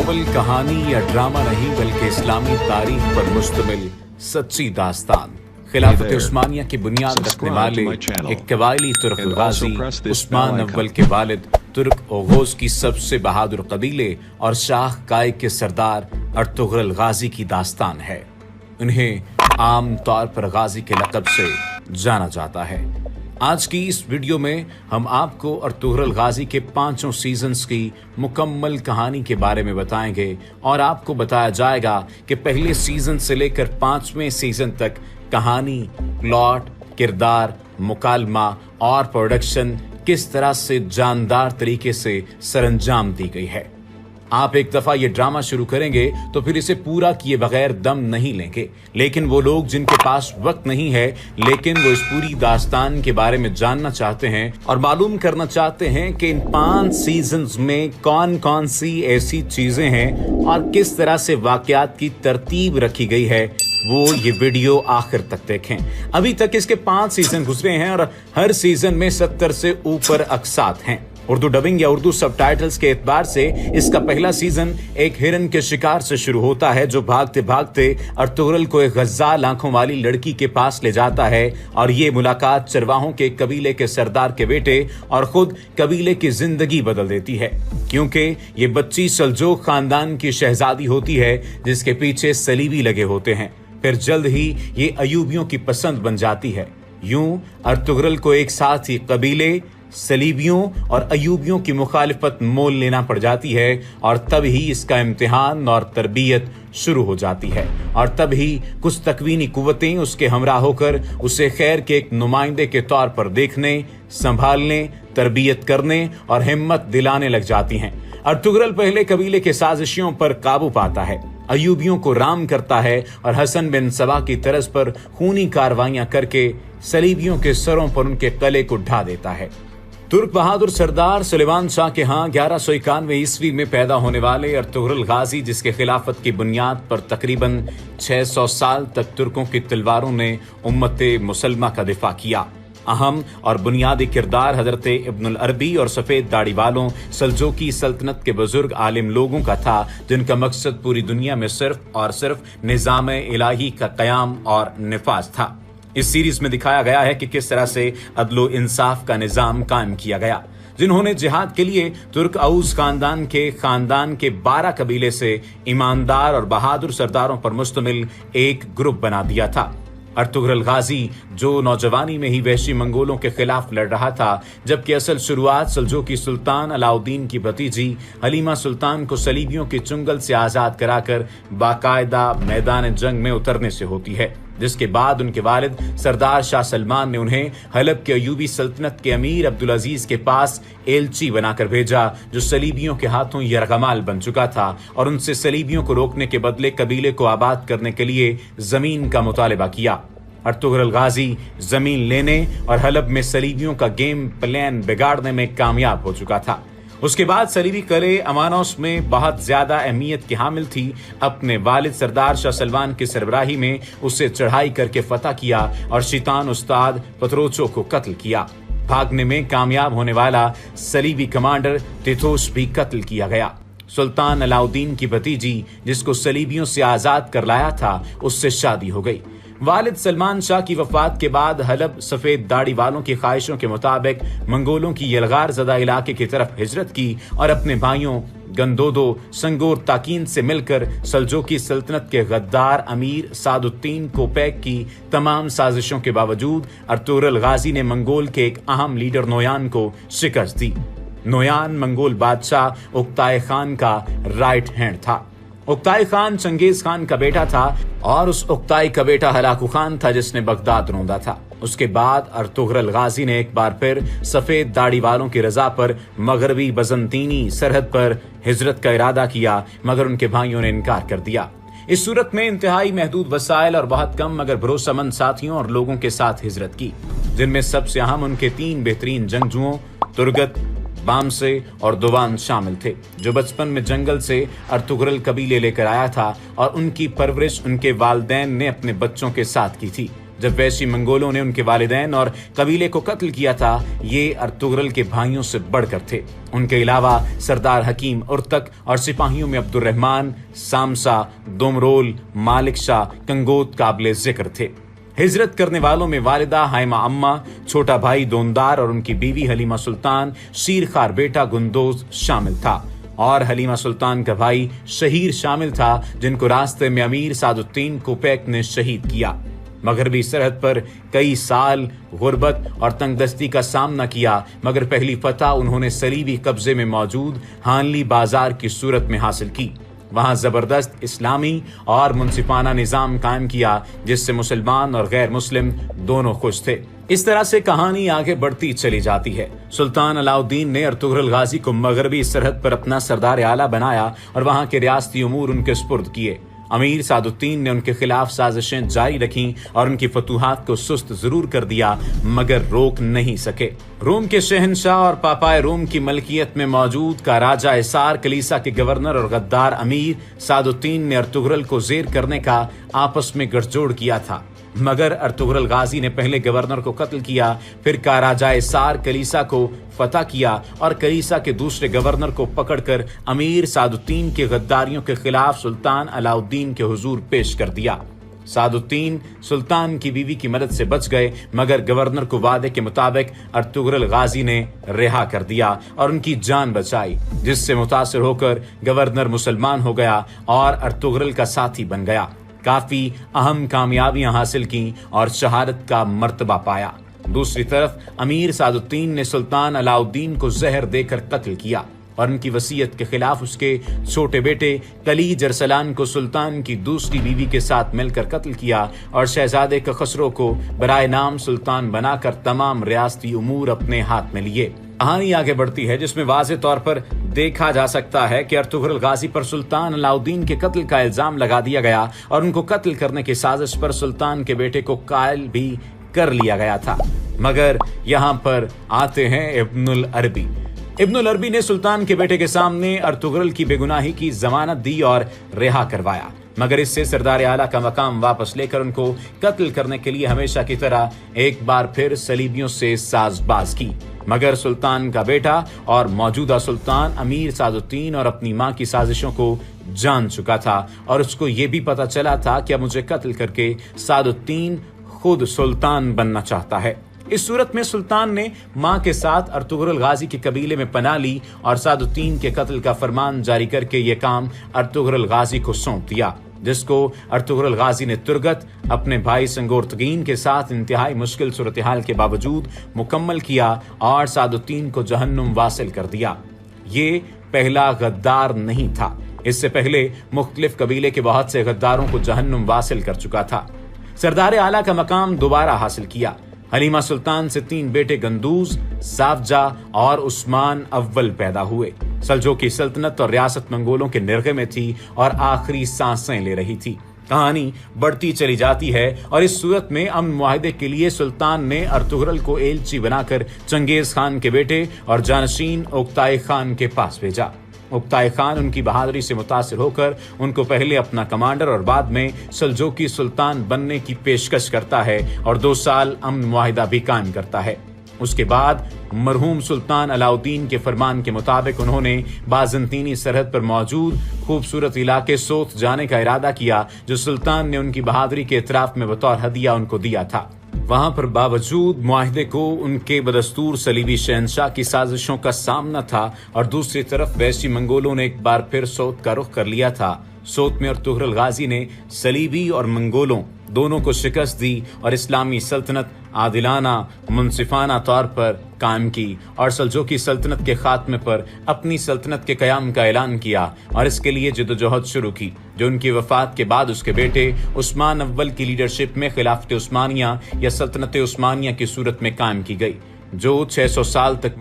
मुकम्मल कहानी या ड्रामा नहीं बल्कि इस्लामी तारीख पर मुश्तमिल सच्ची दास्तान। खिलाफत उस्मानिया की बुनियाद रखने वाले एक कबायली तुर्क गाजी उस्मान अव्वल के वालिद तुर्क ओगोज की सबसे बहादुर कबीले और शाह काय के सरदार अर्तुगरुल गाजी की दास्तान है। उन्हें आम तौर पर गाजी के लक़ब से जाना जाता है। आज की इस वीडियो में हम आपको अर्तुगरुल गाजी के 5 सीजन्स की मुकम्मल कहानी के बारे में बताएंगे और आपको बताया जाएगा कि पहले सीजन से लेकर 5वें सीजन तक कहानी, प्लॉट, किरदार, मुकालमा और प्रोडक्शन किस तरह से जानदार तरीके से सरंजाम दी गई है। आप एक दफा ये ड्रामा शुरू करेंगे तो फिर इसे पूरा किए बगैर दम नहीं लेंगे, लेकिन वो लोग जिनके पास वक्त नहीं है लेकिन वो इस पूरी दास्तान के बारे में जानना चाहते हैं और मालूम करना चाहते हैं कि इन 5 सीजन्स में कौन कौन सी ऐसी चीजें हैं और किस तरह से वाकयात की तरतीब रखी गई है, वो ये वीडियो आखिर तक देखें। अभी तक इसके 5 सीजन गुजरे हैं और हर सीजन में 70 से ऊपर अक़सात हैं। उर्दू डबिंग या उर्दू सबटाइटल्स के एतबार से इसका पहला सीजन एक हिरन के शिकार से शुरू होता है जो भागते भागते अर्तुगरुल को एक गज्जाल आंखों वाली लड़की के पास ले जाता है और ये मुलाकात चरवाहों के कबीले के सरदार के बेटे और खुद कबीले की जिंदगी बदल देती है, क्योंकि ये बच्ची सल्जोक खानदान की शहजादी होती है जिसके पीछे सलीबी लगे होते हैं। फिर जल्द ही ये अयूबियों की पसंद बन जाती है। यूं अर्तुगरुल को एक साथ ही कबीले, सलीबियों और अयूबियों की मुखालिफत मोल लेना पड़ जाती है और तब ही इसका इम्तिहान और तरबियत शुरू हो जाती है और तब ही कुछ तकवीनी कुव्वतें उसके हमरा होकर उसे खैर के एक नुमाइंदे के तौर पर देखने, संभालने, तरबियत करने और हिम्मत दिलाने लग जाती हैं। अर्तुगरुल पहले कबीले के साजिशियों पर काबू पाता है, अयूबियों को राम करता है और हसन बिन सबा की तरस पर खूनी कार्रवाइयां करके सलीबियों के सरों पर उनके कले को ढा देता है। तुर्क बहादुर सरदार सुलेमान शाह के यहाँ 1191 ईस्वी में पैदा होने वाले अर्तुगरुल गाजी, जिसके खिलाफत की बुनियाद पर तकरीबन 600 साल तक तुर्कों की तलवारों ने उम्मते मुसलमा का दिफा किया। अहम और बुनियादी किरदार हजरत इब्नुल अरबी और सफ़ेद दाढ़ी वालों सल्जोकी सल्तनत के बुजुर्ग आलिम लोगों का था, जिनका मकसद पूरी दुनिया में सिर्फ और सिर्फ निज़ाम इलाही का क़याम और निफाज था। इस सीरीज में दिखाया गया है कि किस तरह से अदलो इंसाफ का निज़ाम कायम किया गया, जिन्होंने जिहाद के लिए तुर्क औस खानदान के 12 कबीले से ईमानदार और बहादुर सरदारों पर मुश्तमिल एक ग्रुप बना दिया था। अर्तुगरुल गाजी जो नौजवानी में ही वहशी मंगोलों के खिलाफ लड़ रहा था, जबकि असल शुरुआत सल्जोकी सुल्तान अलाउद्दीन की भतीजी हलीमा सुल्तान को सलीबियों के चुंगल से आज़ाद कराकर बाकायदा मैदान जंग में उतरने से होती है, जिसके बाद उनके वालिद सरदार शाह सलमान ने उन्हें हलब के अयूबी सल्तनत के अमीर अब्दुल अजीज के पास एलची बनाकर भेजा, जो सलीबियों के हाथों यरगमाल बन चुका था और उनसे सलीबियों को रोकने के बदले कबीले को आबाद करने के लिए जमीन का मुतालबा किया। अर्तुगरुल गाजी जमीन लेने और हलब में सलीबियों का गेम प्लान बिगाड़ने में कामयाब हो चुका था। उसके बाद सलीबी कले अमानोस में बहुत ज्यादा अहमियत की हामिल थी। अपने वालिद सरदार शाह सलमान की सरबराही में उसे चढ़ाई करके फतह किया और शैतान उस्ताद पतरोचो को कत्ल किया। भागने में कामयाब होने वाला सलीबी कमांडर तिथोस भी कत्ल किया गया। सुल्तान अलाउद्दीन की भतीजी, जिसको सलीबियों से आजाद कर लाया था, उससे शादी हो गई। वालिद सलमान शाह की वफात के बाद हलब सफेद दाढ़ी वालों की ख्वाहिशों के मुताबिक मंगोलों की यलगार ज़दा इलाके की तरफ हिजरत की और अपने भाइयों गंदोदो, संगोर ताकीन से मिलकर सल्जोकी सल्तनत के गद्दार अमीर सादुद्दीन कोपैक की तमाम साजिशों के बावजूद अर्तुगरुल गाजी ने मंगोल के एक अहम लीडर नोयान को शिकस्त दी। नोयान मंगोल बादशाह उक्ताई खान का राइट हैंड था। उक्ताई खान चंगेज खान का बेटा था और उस उक्ताई का बेटा हलाकू खान था जिसने बगदाद रौंदा था। उसके बाद अर्तुगरुल गाजी ने एक बार फिर सफेद दाढ़ी वालों की रजा पर मगरबी बजंतीनी सरहद पर हिजरत का इरादा किया, मगर उनके भाइयों ने इनकार कर दिया। इस सूरत में इंतहाई महदूद वसाइल और बहुत कम मगर भरोसेमंद साथियों और लोगों के साथ हिजरत की, जिनमें सबसे अहम उनके 3 बेहतरीन जंगजुओं तुर्गत, बामसे और दुवान शामिल थे, जो बचपन में जंगल से अर्तुगरुल कबीले लेकर आया था और उनकी परवरिश उनके वालिदैन ने अपने बच्चों के साथ की थी। جب ویشی منگولوں نے ان کے والدین اور قبیلے کو قتل کیا تھا، یہ ارطغرل کے بھائیوں سے بڑھ کر تھے۔ ان کے علاوہ سردار حکیم ارتک اور سپاہیوں میں عبد الرحمن، سامسا، دومرول، مالک شاہ، کنگوت قابل ذکر تھے۔ ہجرت کرنے والوں میں والدہ ہائمہ اماں، چھوٹا بھائی دوندار اور ان کی بیوی حلیمہ سلطان، شیرخوار بیٹا گندوز شامل تھا، اور حلیمہ سلطان کا بھائی شہیر شامل تھا، جن کو راستے میں امیر سعد الدین کوپیک نے شہید کیا۔ مغربی سرحد پر کئی سال غربت اور تنگ دستی کا سامنا کیا، مگر پہلی فتح انہوں نے صلیبی قبضے میں موجود ہانلی بازار کی صورت میں حاصل کی۔ وہاں زبردست اسلامی اور منصفانہ نظام قائم کیا، جس سے مسلمان اور غیر مسلم دونوں خوش تھے۔ اس طرح سے کہانی آگے بڑھتی چلی جاتی ہے۔ سلطان علاء الدین نے ارطغرل غازی کو مغربی سرحد پر اپنا سردار اعلیٰ بنایا اور وہاں کے ریاستی امور ان کے سپرد کیے۔ امیر سعد الدین نے ان کے خلاف سازشیں جاری رکھیں اور ان کی فتوحات کو سست ضرور کر دیا، مگر روک نہیں سکے۔ روم کے شہنشاہ اور پاپائے روم کی ملکیت میں موجود کا راجہ اسار، کلیسا کے گورنر اور غدار امیر سعد الدین نے ارطغرل کو زیر کرنے کا آپس میں گٹھ جوڑ کیا تھا، مگر ارطغرل غازی نے پہلے گورنر کو قتل کیا، پھر کاراجہ اسار کلیسا کو فتح کیا اور کلیسا کے دوسرے گورنر کو پکڑ کر امیر سعد الدین کی غداریوں کے خلاف سلطان علاء الدین کے حضور پیش کر دیا۔ سعد الدین سلطان کی بیوی کی مدد سے بچ گئے، مگر گورنر کو وعدے کے مطابق ارطغرل غازی نے رہا کر دیا اور ان کی جان بچائی، جس سے متاثر ہو کر گورنر مسلمان ہو گیا اور ارطغرل کا ساتھی بن گیا۔ کافی اہم کامیابیاں حاصل کیں اور شہادت کا مرتبہ پایا۔ دوسری طرف امیر سعد الدین نے سلطان علاء الدین کو زہر دے کر قتل کیا اور ان کی وصیت کے خلاف اس کے چھوٹے بیٹے کلیج ارسلان کو سلطان کی دوسری بیوی کے ساتھ مل کر قتل کیا اور شہزادے کا خسرو کو برائے نام سلطان بنا کر تمام ریاستی امور اپنے ہاتھ میں لیے۔ کہانی آگے بڑھتی ہے، جس میں واضح طور پر دیکھا جا سکتا ہے کہ ارطغرل غازی پر سلطان علاء الدین کے قتل کا الزام لگا دیا گیا اور ان کو قتل کرنے کی سازش پر سلطان کے بیٹے کو قائل بھی کر لیا گیا تھا۔ مگر یہاں پر آتے ہیں ابن العربی۔ ابن العربی نے سلطان کے بیٹے کے سامنے ارطغرل کی بے گناہی کی ضمانت دی اور رہا کروایا، مگر اس سے سردار اعلیٰ کا مقام واپس لے کر ان کو قتل کرنے کے لیے ہمیشہ کی طرح ایک بار پھر صلیبیوں سے ساز باز کی۔ مگر سلطان کا بیٹا اور موجودہ سلطان امیر سعد الدین اور اپنی ماں کی سازشوں کو جان چکا تھا، اور اس کو یہ بھی پتا چلا تھا کہ اب مجھے قتل کر کے سعد الدین خود سلطان بننا چاہتا ہے۔ اس صورت میں سلطان نے ماں کے ساتھ ارطغرل غازی کے قبیلے میں پناہ لی اور سعد الدین کے قتل کا فرمان جاری کر کے یہ کام ارطغرل غازی کو سونپ دیا، جس کو ارطغرل غازی نے ترگت اپنے بھائی سنگورتگین کے ساتھ انتہائی مشکل صورتحال کے باوجود مکمل کیا اور سعد الدین کو جہنم واصل کر دیا۔ یہ پہلا غدار نہیں تھا، اس سے پہلے مختلف قبیلے کے بہت سے غداروں کو جہنم واصل کر چکا تھا۔ سردار اعلیٰ کا مقام دوبارہ حاصل کیا۔ حلیمہ سلطان سے 3 بیٹے گندوز، سافجا اور عثمان اول پیدا ہوئے۔ سلجوقی سلطنت اور ریاست منگولوں کے نرغے میں تھی اور آخری سانسیں لے رہی تھی۔ کہانی بڑھتی چلی جاتی ہے اور اس صورت میں امن معاہدے کے لیے سلطان نے ارطغرل کو ایلچی بنا کر چنگیز خان کے بیٹے اور جانشین اوکتائے خان کے پاس بھیجا۔ اوکتائے خان ان کی بہادری سے متاثر ہو کر ان کو پہلے اپنا کمانڈر اور بعد میں سلجوقی سلطان بننے کی پیشکش کرتا ہے اور 2 سال امن معاہدہ بھی قائم کرتا ہے۔ اس کے بعد مرحوم سلطان علاء الدین کے فرمان کے مطابق انہوں نے بازنطینی سرحد پر موجود خوبصورت علاقے سوت جانے کا ارادہ کیا، جو سلطان نے ان کی بہادری کے اعتراف میں بطور ہدیہ ان کو دیا تھا۔ وہاں پر باوجود معاہدے کو ان کے بدستور صلیبی شہنشاہ کی سازشوں کا سامنا تھا، اور دوسری طرف ویشی منگولوں نے ایک بار پھر سوت کا رخ کر لیا تھا۔ سوت میں ارطغرل غازی نے صلیبی اور منگولوں دونوں کو شکست دی اور اسلامی سلطنت عادلانہ منصفانہ طور پر قائم کی، اور سلجوقی سلطنت کے خاتمے پر اپنی سلطنت کے قیام کا اعلان کیا اور اس کے لیے جدوجہد شروع کی، جو ان کی وفات کے بعد اس کے بیٹے عثمان اول کی لیڈرشپ میں خلافت عثمانیہ یا سلطنت عثمانیہ کی صورت میں قائم کی گئی، جو 600 سال تک